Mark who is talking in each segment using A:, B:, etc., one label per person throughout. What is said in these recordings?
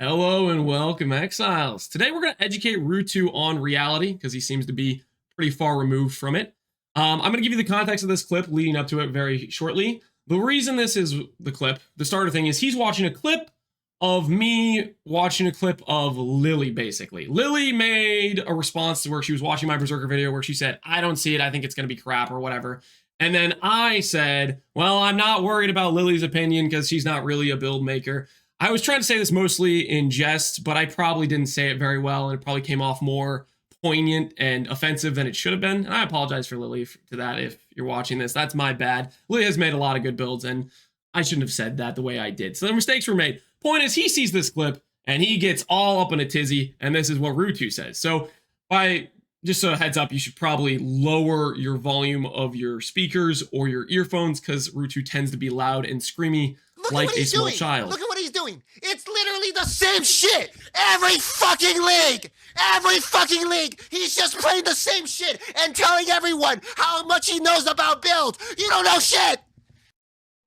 A: Hello and welcome, Exiles. Today we're going to educate Ruetoo on reality because he seems to be pretty far removed from it. I'm going to give you the context of this clip leading up to it very shortly. The reason this is the clip, the starter thing, is he's watching a clip of me watching a clip of Lily, basically. Lily made a response to where she was watching my Berserker video where she said, I don't see it, I think it's going to be crap or whatever. And then I said, well, I'm not worried about Lily's opinion because she's not really a build maker. I was trying to say this mostly in jest, but I probably didn't say it very well, and it probably came off more poignant and offensive than it should have been. And I apologize for Lily to that if you're watching this. That's my bad. Lily has made a lot of good builds, and I shouldn't have said that the way I did. So the mistakes were made. Point is, he sees this clip, and he gets all up in a tizzy, and this is what Ruetoo says. So just a heads up, you should probably lower your volume of your speakers or your earphones because Ruetoo tends to be loud and screamy like a small child.
B: Look at what he's doing. It's literally the same shit. Every fucking league. Every fucking league. He's just playing the same shit and telling everyone how much he knows about builds. You don't know shit.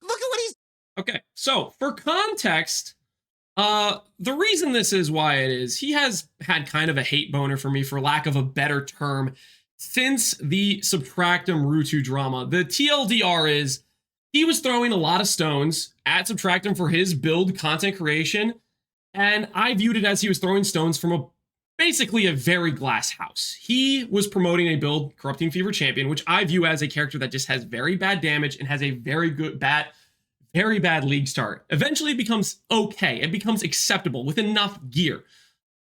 B: Look at what he's...
A: Okay, so for context, the reason this is why it is, he has had kind of a hate boner for me, for lack of a better term, since the Subtractem Ruetoo drama. The TLDR is, he was throwing a lot of stones at Subtractem for his build content creation, and I viewed it as he was throwing stones from basically a very glass house. He was promoting a build, Corrupting Fever Champion, which I view as a character that just has very bad damage and has a very bad league start. Eventually it becomes okay. It becomes acceptable with enough gear.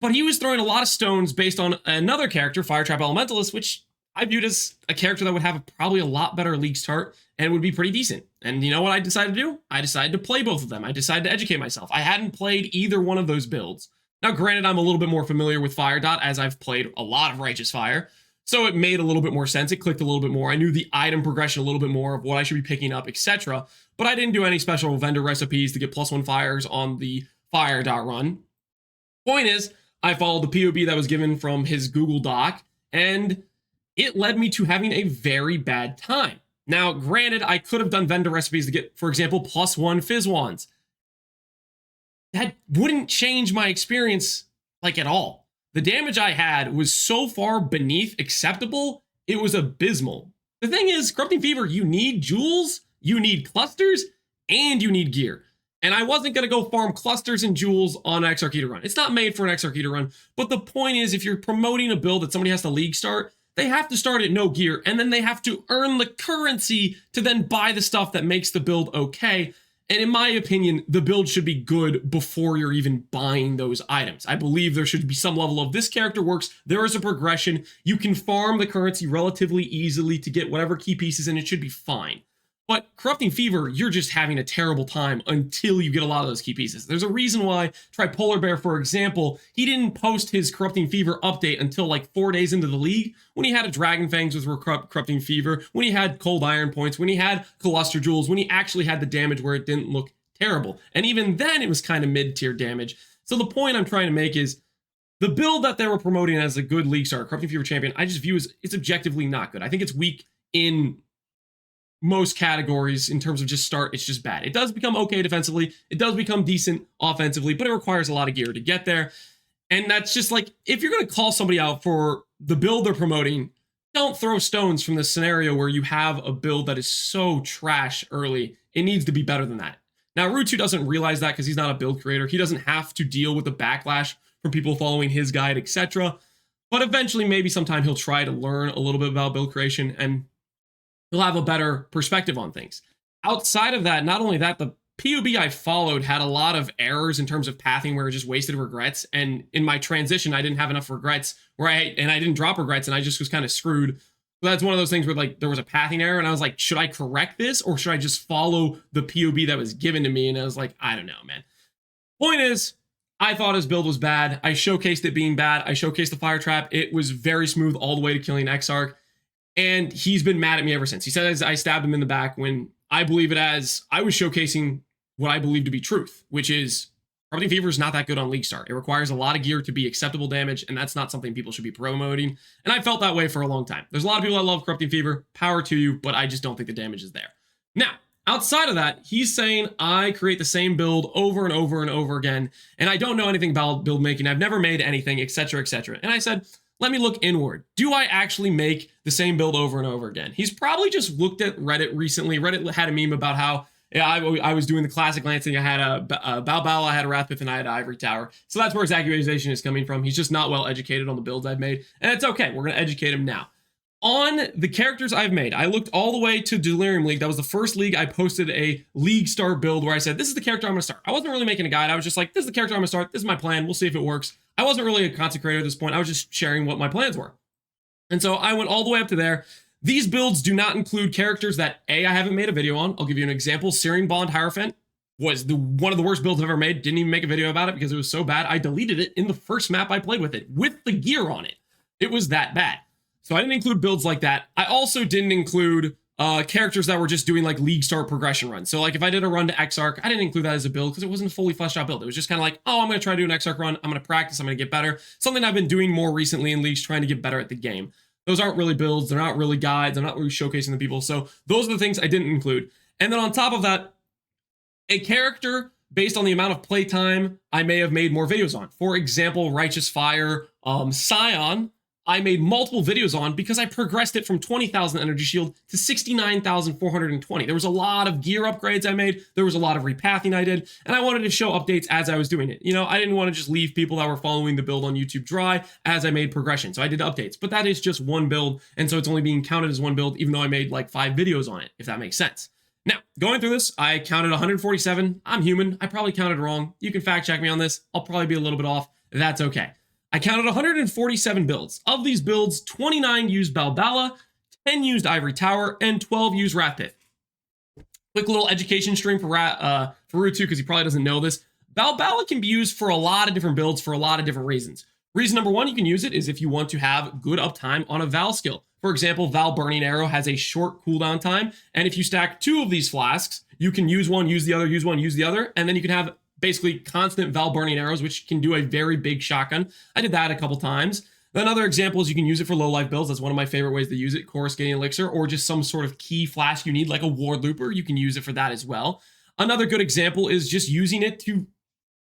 A: But he was throwing a lot of stones based on another character, Firetrap Elementalist, which I viewed as a character that would have probably a lot better league start and would be pretty decent. And you know what I decided to do? I decided to play both of them. I decided to educate myself. I hadn't played either one of those builds. Now, granted, I'm a little bit more familiar with Fire Dot as I've played a lot of Righteous Fire, so it made a little bit more sense. It clicked a little bit more. I knew the item progression a little bit more of what I should be picking up, etc. But I didn't do any special vendor recipes to get +1 fires on the Fire Dot run. Point is, I followed the POB that was given from his Google Doc, and it led me to having a very bad time. Now, granted, I could have done vendor recipes to get, for example, +1 Fizz Wands. That wouldn't change my experience, like, at all. The damage I had was so far beneath acceptable, it was abysmal. The thing is, Corrupting Fever, you need jewels, you need clusters, and you need gear. And I wasn't going to go farm clusters and jewels on XRK to run. It's not made for an XRK to run, but the point is, if you're promoting a build that somebody has to league start, they have to start at no gear, and then they have to earn the currency to then buy the stuff that makes the build okay. And in my opinion, the build should be good before you're even buying those items. I believe there should be some level of, this character works, there is a progression, you can farm the currency relatively easily to get whatever key pieces, and it should be fine. But Corrupting Fever, you're just having a terrible time until you get a lot of those key pieces. There's a reason why Tripolar Bear, for example, he didn't post his Corrupting Fever update until like 4 days into the league, when he had a Dragon Fangs with Corrupting Fever, when he had Cold Iron points, when he had Cluster Jewels, when he actually had the damage where it didn't look terrible. And even then, it was kind of mid-tier damage. So the point I'm trying to make is, the build that they were promoting as a good league star, Corrupting Fever Champion, I just view as, it's objectively not good. I think it's weak in most categories in terms of just start. It's just bad. It does become okay defensively, it does become decent offensively, but it requires a lot of gear to get there. And that's just like, if you're going to call somebody out for the build they're promoting, don't throw stones from the scenario where you have a build that is so trash early. It needs to be better than that. Now, Ruetoo doesn't realize that because he's not a build creator. He doesn't have to deal with the backlash from people following his guide, etc. But eventually, maybe sometime he'll try to learn a little bit about build creation, and he'll have a better perspective on things. Outside of that, not only that, the PUB I followed had a lot of errors in terms of pathing where it just wasted regrets. And in my transition, I didn't have enough regrets I didn't drop regrets, and I just was kind of screwed. So that's one of those things where like there was a pathing error, and I was like, should I correct this or should I just follow the PUB that was given to me? And I was like, I don't know, man. Point is, I thought his build was bad. I showcased it being bad. I showcased the fire trap. It was very smooth all the way to killing Exarch. And he's been mad at me ever since. He said I stabbed him in the back when I believe it as I was showcasing what I believe to be truth, which is Corrupting Fever is not that good on League Start. It requires a lot of gear to be acceptable damage, and that's not something people should be promoting. And I felt that way for a long time. There's a lot of people that love Corrupting Fever. Power to you, but I just don't think the damage is there. Now, Outside of that, he's saying I create the same build over and over and over again, and I don't know anything about build making. I've never made anything, etc., etc. And I said, let me look inward. Do I actually make the same build over and over again? He's probably just looked at Reddit recently. Reddit had a meme about how I was doing the classic lancing. I had a Balbala, I had a Wrathpith, and I had an Ivory Tower. So that's where his accusation is coming from. He's just not well educated on the builds I've made, and it's okay. We're going to educate him now. On the characters I've made, I looked all the way to Delirium League. That was the first league I posted a league start build where I said, this is the character I'm going to start. I wasn't really making a guide. I was just like, this is the character I'm going to start. This is my plan. We'll see if it works. I wasn't really a consecrator at this point. I was just sharing what my plans were. And so I went all the way up to there. These builds do not include characters that I haven't made a video on. I'll give you an example. Searing Bond Hierophant was one of the worst builds I've ever made. Didn't even make a video about it because it was so bad. I deleted it in the first map I played with it, with the gear on it. It was that bad. So I didn't include builds like that. I also didn't include characters that were just doing like league start progression runs. So like if I did a run to Exarch, I didn't include that as a build because it wasn't a fully fleshed out build. It was just kind of like, oh, I'm going to try to do an Exarch run. I'm going to practice. I'm going to get better. Something I've been doing more recently in leagues, trying to get better at the game. Those aren't really builds. They're not really guides. I'm not really showcasing the people. So those are the things I didn't include. And then on top of that, a character based on the amount of playtime I may have made more videos on. For example, Righteous Fire, Scion, I made multiple videos on because I progressed it from 20,000 energy shield to 69,420. There was a lot of gear upgrades I made. There was a lot of repathing I did, and I wanted to show updates as I was doing it. You know, I didn't want to just leave people that were following the build on YouTube dry as I made progression. So I did updates, but that is just one build, and so it's only being counted as one build, even though I made like 5 videos on it, if that makes sense. Now, going through this, I counted 147. I'm human. I probably counted wrong. You can fact check me on this. I'll probably be a little bit off. That's okay. I counted 147 builds. Of these builds, 29 used Balbala, 10 used Ivory Tower, and 12 used Wrathpith. Quick little education stream for Ruetoo, because he probably doesn't know this. Balbala can be used for a lot of different builds for a lot of different reasons. Reason number one you can use it is if you want to have good uptime on a Val skill. For example, Val Burning Arrow has a short cooldown time, and if you stack 2 of these flasks, you can use one, use the other, use one, use the other, and then you can have basically constant Val Burning Arrows, which can do a very big shotgun. I did that a couple times. Another example is you can use it for low life builds. That's one of my favorite ways to use it, Coruscating Elixir, or just some sort of key flash you need, like a Ward Looper. You can use it for that as well. Another good example is just using it to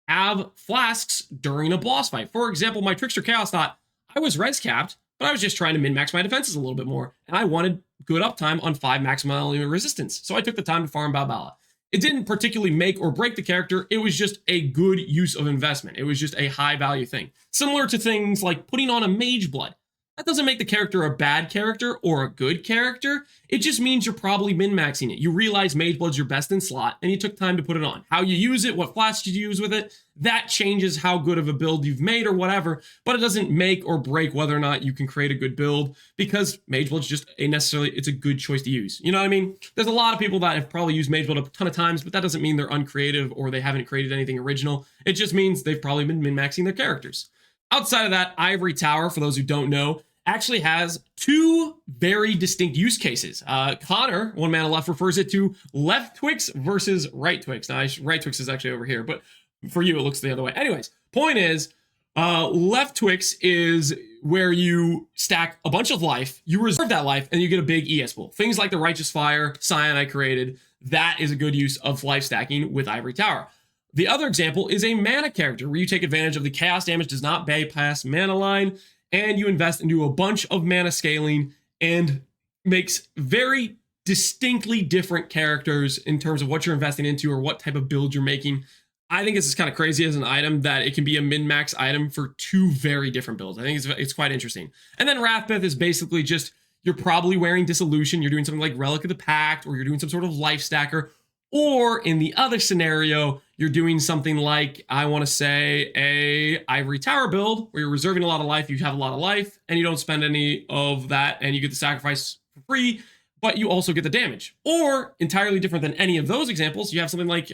A: have flasks during a boss fight. For example, my Trickster Chaos thought I was res capped, but I was just trying to min-max my defenses a little bit more, and I wanted good uptime on 5 maximum element resistance. So I took the time to farm Balbala. It didn't particularly make or break the character. It was just a good use of investment. It was just a high value thing. Similar to things like putting on a Mage Blood. That doesn't make the character a bad character or a good character. It just means you're probably min-maxing it. You realize Mage Blood's your best in slot, and you took time to put it on. How you use it, what flasks you use with it, that changes how good of a build you've made or whatever, but it doesn't make or break whether or not you can create a good build, because Mage Blood's just it's a good choice to use. You know what I mean? There's a lot of people that have probably used Mage Blood a ton of times, but that doesn't mean they're uncreative or they haven't created anything original. It just means they've probably been min-maxing their characters. Outside of that, Ivory Tower, for those who don't know, actually has 2 very distinct use cases. Connor, 1 mana left, refers it to left Twix versus right Twix. Now, right Twix is actually over here, but for you, it looks the other way. Anyways, point is, left Twix is where you stack a bunch of life, you reserve that life, and you get a big ES pool. Things like the Righteous Fire, Scion I created, that is a good use of life stacking with Ivory Tower. The other example is a mana character, where you take advantage of the chaos damage does not bypass mana line, and you invest into a bunch of mana scaling and makes very distinctly different characters in terms of what you're investing into or what type of build you're making. I think this is kind of crazy as an item that it can be a min-max item for 2 very different builds. I think it's quite interesting. And then Wrathpith is basically just, you're probably wearing Dissolution, you're doing something like Relic of the Pact, or you're doing some sort of life stacker, or in the other scenario, you're doing something like, I want to say, a Ivory Tower build, where you're reserving a lot of life, you have a lot of life, and you don't spend any of that, and you get the sacrifice for free, but you also get the damage. Or, entirely different than any of those examples, you have something like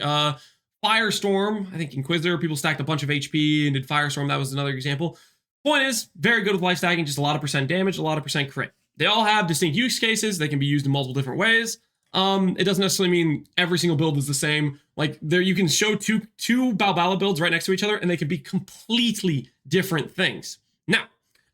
A: Firestorm. I think Inquisitor, people stacked a bunch of HP and did Firestorm, that was another example. Point is, very good with life stacking, just a lot of percent damage, a lot of percent crit. They all have distinct use cases, they can be used in multiple different ways. It doesn't necessarily mean every single build is the same. Like, there you can show two Balbala builds right next to each other, and they can be completely different things. Now,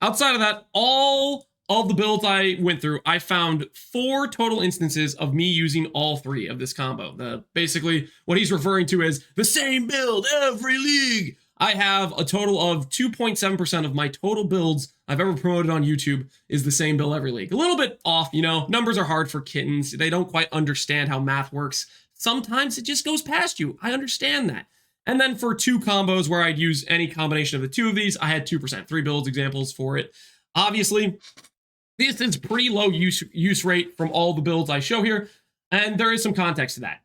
A: outside of that, all of the builds I went through, I found 4 total instances of me using all 3 of this combo. Basically, what he's referring to as the same build every league. I have a total of 2.7% of my total builds I've ever promoted on YouTube is the same build every league. A little bit off, you know, numbers are hard for kittens. They don't quite understand how math works. Sometimes it just goes past you. I understand that. And then for 2 combos where I'd use any combination of the 2 of these, I had 2%, 3 builds examples for it. Obviously, this is pretty low use rate from all the builds I show here, and there is some context to that.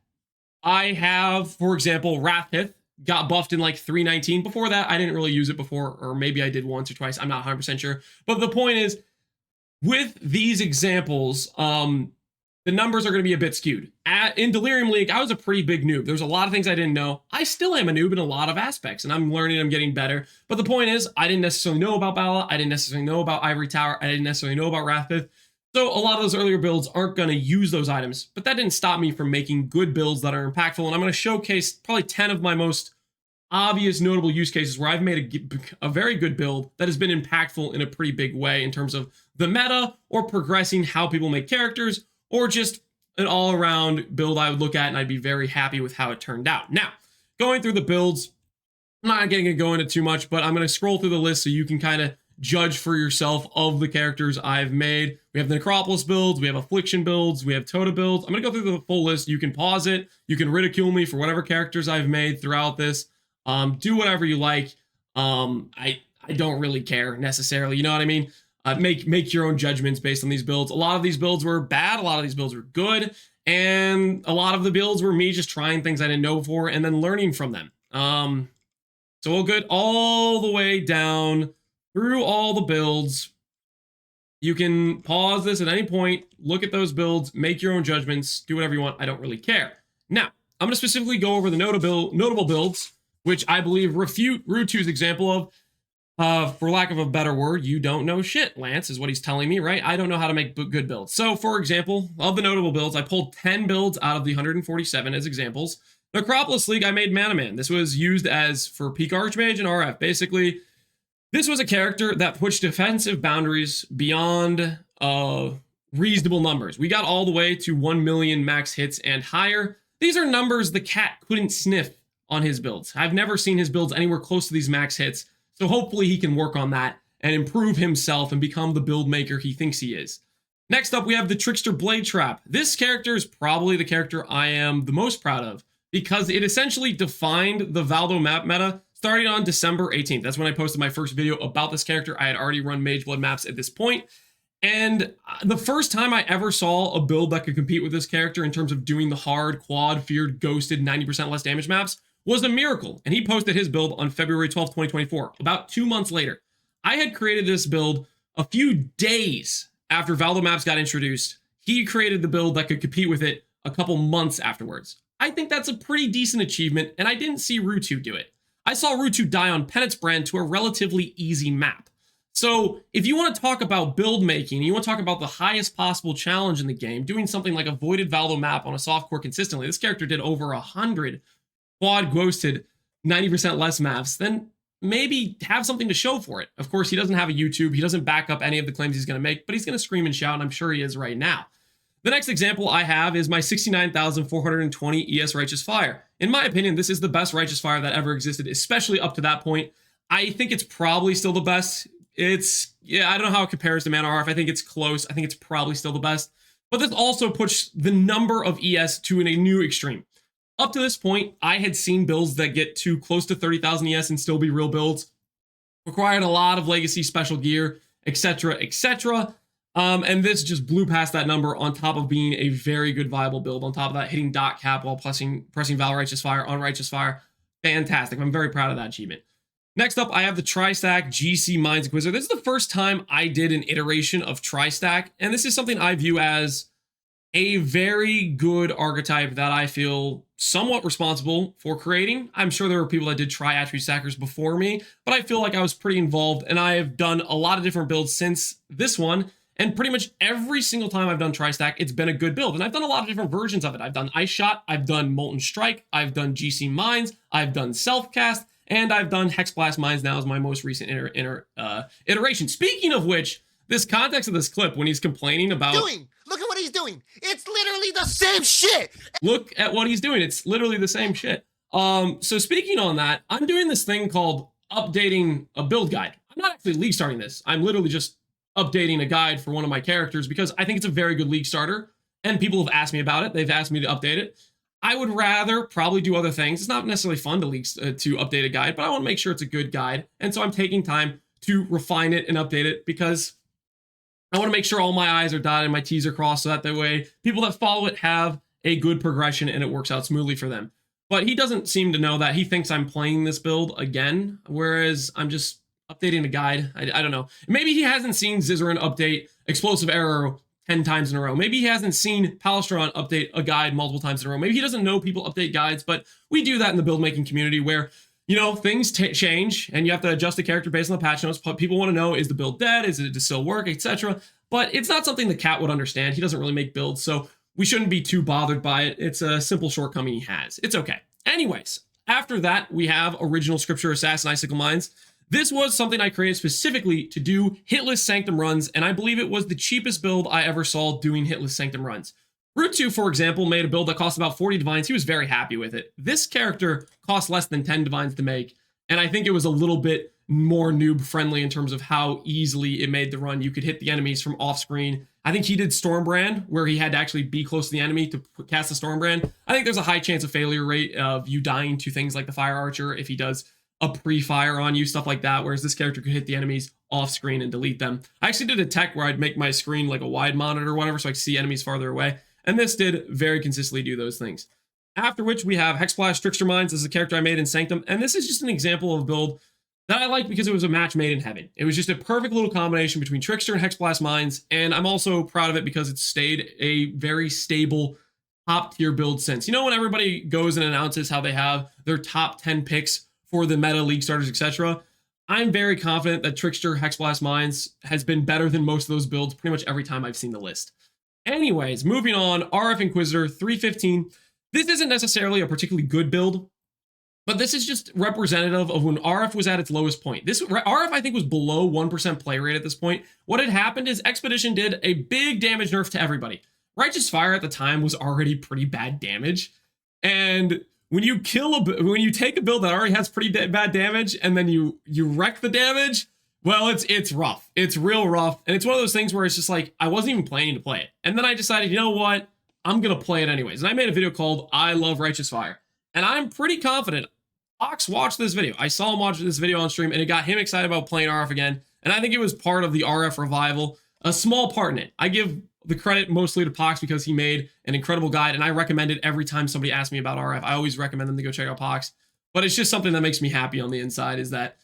A: I have, for example, Wrathpith got buffed in like 319. Before that, I didn't really use it before, or maybe I did once or twice. I'm not 100% sure. But the point is, with these examples, the numbers are going to be a bit skewed. In Delirium League, I was a pretty big noob. There's a lot of things I didn't know. I still am a noob in a lot of aspects, and I'm learning, I'm getting better. But the point is, I didn't necessarily know about Bala. I didn't necessarily know about Ivory Tower. I didn't necessarily know about Wrathpith. So a lot of those earlier builds aren't going to use those items, but that didn't stop me from making good builds that are impactful. And I'm going to showcase probably 10 of my most obvious notable use cases where I've made a very good build that has been impactful in a pretty big way in terms of the meta or progressing how people make characters, or just an all-around build I would look at and I'd be very happy with how it turned out. Now, going through the builds, I'm not going to go into too much, but I'm going to scroll through the list so you can kind of judge for yourself of the characters I've made. We have the Necropolis builds, we have Affliction builds, we have Tota builds. I'm going to go through the full list. You can pause it. You can ridicule me for whatever characters I've made throughout this. Do whatever you like. I don't really care necessarily. You know what I mean? Make your own judgments based on these builds. A lot of these builds were bad. A lot of these builds were good. And a lot of the builds were me just trying things I didn't know before and then learning from them. So we'll get all the way down through all the builds. You can pause this at any point, look at those builds, make your own judgments, do whatever you want. I don't really care. Now, I'm going to specifically go over the notable builds, which I believe refute Ruetoo's example of, for lack of a better word, you don't know shit, Lance, is what he's telling me, right? I don't know how to make good builds. So, for example, of the notable builds, I pulled 10 builds out of the 147 as examples. Necropolis League, I made Mana Man. This was used as for Peak Archmage and RF. Basically, this was a character that pushed defensive boundaries beyond reasonable numbers. We got all the way to 1 million max hits and higher. These are numbers the cat couldn't sniff on his builds. I've never seen his builds anywhere close to these max hits. So hopefully he can work on that and improve himself and become the build maker he thinks he is. Next up, we have the Trickster Blade Trap. This character is probably the character I am the most proud of because it essentially defined the Valdo map meta starting on December 18th. That's when I posted my first video about this character. I had already run Mage Blood maps at this point. And the first time I ever saw a build that could compete with this character in terms of doing the hard, quad, feared, ghosted, 90% less damage maps was a Miracle, and he posted his build on February 12th, 2024, about 2 months later. I had created this build a few days after Valdo Maps got introduced. He created the build that could compete with it a couple months afterwards. I think that's a pretty decent achievement, and I didn't see Ruetoo do it. I saw Ruetoo die on Penance Brand to a relatively easy map. So if you want to talk about build making, you want to talk about the highest possible challenge in the game, doing something like a Voided Valdo map on a softcore consistently, this character did over 100 quad ghosted 90% less maps, then maybe have something to show for it. Of course, he doesn't have a YouTube. He doesn't back up any of the claims he's going to make, but he's going to scream and shout, and I'm sure he is right now. The next example I have is my 69,420 ES Righteous Fire. In my opinion, this is the best Righteous Fire that ever existed, especially up to that point. I think it's probably still the best. Yeah, I don't know how it compares to Mana RF. I think it's close. I think it's probably still the best. But this also puts the number of ES to a new extreme. Up to this point, I had seen builds that get to close to 30,000 ES and still be real builds. Required a lot of legacy special gear, etc., etc. And this just blew past that number on top of being a very good viable build. On top of that, hitting dot cap while pressing Val Righteous Fire on Righteous Fire. Fantastic. I'm very proud of that achievement. Next up, I have the Tri-Stack GC Mines Inquisitor. This is the first time I did an iteration of Tri-Stack, and this is something I view as a very good archetype that I feel somewhat responsible for creating. I'm sure there were people that did tri-attribute stackers before me, but I feel like I was pretty involved, and I have done a lot of different builds since this one, and pretty much every single time I've done tri-stack, it's been a good build, and I've done a lot of different versions of it. I've done Ice Shot, I've done Molten Strike, I've done GC Mines, I've done Self-Cast, and I've done Hex Blast Mines now as my most recent iteration. Speaking of which, this context of this clip when he's complaining about
B: Look at what he's doing. It's literally the same shit.
A: Look at what he's doing. It's literally the same shit. So speaking on that, I'm doing this thing called updating a build guide. I'm not actually league starting this. I'm literally just updating a guide for one of my characters because I think it's a very good league starter, and people have asked me about it. They've asked me to update it. I would rather probably do other things. It's not necessarily fun to to update a guide, but I want to make sure it's a good guide, and so I'm taking time to refine it and update it because I want to make sure all my I's are dotted and my T's are crossed so that the way people that follow it have a good progression and it works out smoothly for them. But he doesn't seem to know that. He thinks I'm playing this build again, whereas I'm just updating a guide. I don't know. Maybe he hasn't seen Zizaran update Explosive Arrow 10 times in a row. Maybe he hasn't seen Palestron update a guide multiple times in a row. Maybe he doesn't know people update guides, but we do that in the build making community where, you know, things change and you have to adjust the character based on the patch notes. People want to know, is the build dead? Is it to still work, etc.? But it's not something the cat would understand. He doesn't really make builds, so we shouldn't be too bothered by it. It's a simple shortcoming he has. It's okay. Anyways, after that, we have Original Scripture Assassin Icicle Mines. This was something I created specifically to do hitless Sanctum runs, and I believe it was the cheapest build I ever saw doing hitless Sanctum runs. Ruetoo, for example, made a build that cost about 40 divines. He was very happy with it. This character cost less than 10 divines to make, and I think it was a little bit more noob friendly in terms of how easily it made the run. You could hit the enemies from off screen. I think he did Stormbrand where he had to actually be close to the enemy to cast the Stormbrand. I think there's a high chance of failure rate of you dying to things like the Fire Archer if he does a pre-fire on you, stuff like that, whereas this character could hit the enemies off screen and delete them. I actually did a tech where I'd make my screen like a wide monitor or whatever so I could see enemies farther away, and this did very consistently do those things. After which we have Hexsplash Trickster Mines. This is a character I made in Sanctum, and this is just an example of a build that I like because it was a match made in heaven. It was just a perfect little combination between Trickster and Hexsplash Mines, and I'm also proud of it because it stayed a very stable top tier build since. You know when everybody goes and announces how they have their top 10 picks for the meta league starters, etc.? I'm very confident that Trickster Hexsplash Mines has been better than most of those builds pretty much every time I've seen the list. Anyways, moving on, RF Inquisitor 315. This isn't necessarily a particularly good build, but this is just representative of when RF was at its lowest point. This RF, I think, was below 1% play rate at this point. What had happened is Expedition did a big damage nerf to everybody. Righteous Fire at the time was already pretty bad damage. And when you take a build that already has pretty bad damage and then you wreck the damage, well, it's rough. It's real rough. And it's one of those things where it's just like, I wasn't even planning to play it. And then I decided, you know what? I'm going to play it anyways. And I made a video called I Love Righteous Fire. And I'm pretty confident Fox watched this video. I saw him watch this video on stream, and it got him excited about playing RF again. And I think it was part of the RF revival, a small part in it. I give the credit mostly to Pox because he made an incredible guide, and I recommend it every time somebody asks me about RF. I always recommend them to go check out Pox. But it's just something that makes me happy on the inside is that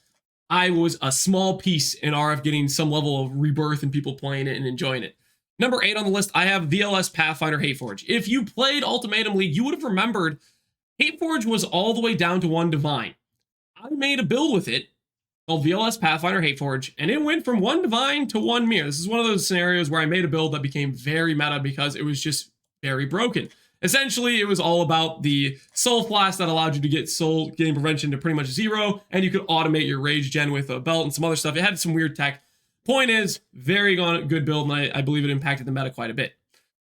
A: I was a small piece in RF getting some level of rebirth and people playing it and enjoying it. Number 8 on the list, I have VLS Pathfinder Hateforge. If you played Ultimatum League, you would have remembered Hateforge was all the way down to 1 divine. I made a build with it called VLS Pathfinder Hateforge, and it went from 1 divine to 1 mirror. This is one of those scenarios where I made a build that became very meta because it was just very broken. Essentially, it was all about the Soul Flask that allowed you to get soul gain prevention to pretty much 0, and you could automate your rage gen with a belt and some other stuff. It had some weird tech. Point is, very good build, and I believe it impacted the meta quite a bit.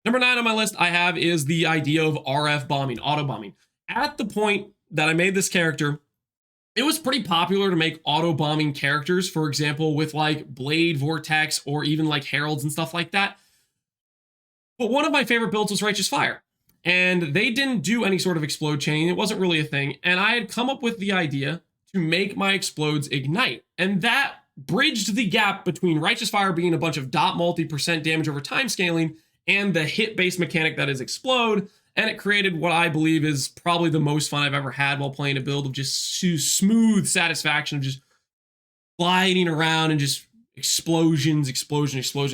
A: Number 9 on my list I have is the idea of RF bombing, auto bombing. At the point that I made this character, it was pretty popular to make auto bombing characters, for example, with like Blade, Vortex, or even like Heralds and stuff like that. But one of my favorite builds was Righteous Fire, and they didn't do any sort of explode chain. It wasn't really a thing, and I had come up with the idea to make my explodes ignite, and that bridged the gap between Righteous Fire being a bunch of dot multi % damage over time scaling and the hit-based mechanic that is explode. And it created what I believe is probably the most fun I've ever had while playing a build of just smooth satisfaction of just gliding around and just explosions.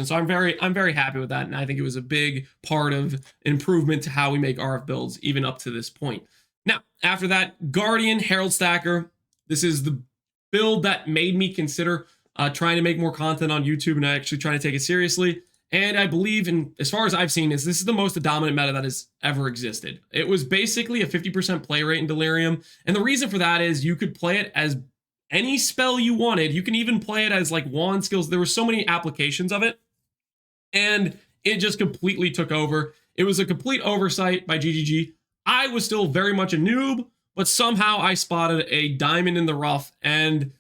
A: So I'm very happy with that, and I think it was a big part of improvement to how we make RF builds even up to this point. Now, after that, Guardian Herald Stacker. This is the build that made me consider trying to make more content on YouTube and actually trying to take it seriously. And I believe, as far as I've seen, this is the most dominant meta that has ever existed. It was basically a 50% play rate in Delirium. And the reason for that is you could play it as any spell you wanted. You can even play it as like wand skills. There were so many applications of it, and it just completely took over. It was a complete oversight by GGG. I was still very much a noob, but somehow I spotted a diamond in the rough, and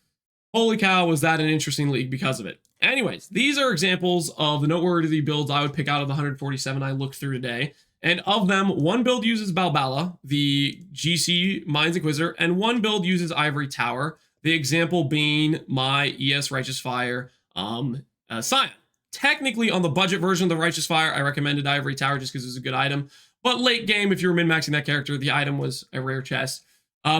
A: holy cow, was that an interesting league because of it. Anyways, these are examples of the noteworthy builds I would pick out of the 147 I looked through today. And of them, one build uses Balbala, the GC Mines Inquisitor, and one build uses Ivory Tower, the example being my ES Righteous Fire Scion. Technically, on the budget version of the Righteous Fire, I recommended Ivory Tower just because it was a good item. But late game, if you were min-maxing that character, the item was a rare chest,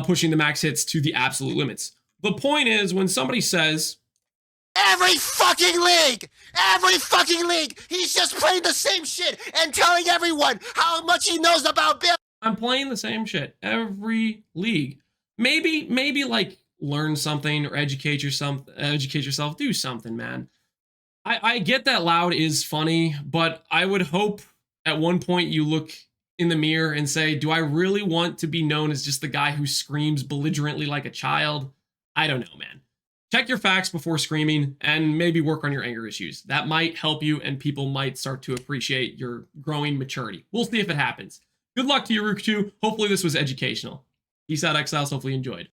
A: pushing the max hits to the absolute limits. The point is, when somebody says,
B: every fucking league, he's just playing the same shit and telling everyone how much he knows about build.
A: I'm playing the same shit every league. Maybe like learn something or educate yourself, do something, man. I get that loud is funny, but I would hope at one point you look in the mirror and say, do I really want to be known as just the guy who screams belligerently like a child? I don't know, man. Check your facts before screaming and maybe work on your anger issues. That might help you and people might start to appreciate your growing maturity. We'll see if it happens. Good luck to you, Ruetoo. Hopefully this was educational. Peace out, Exiles. Hopefully you enjoyed.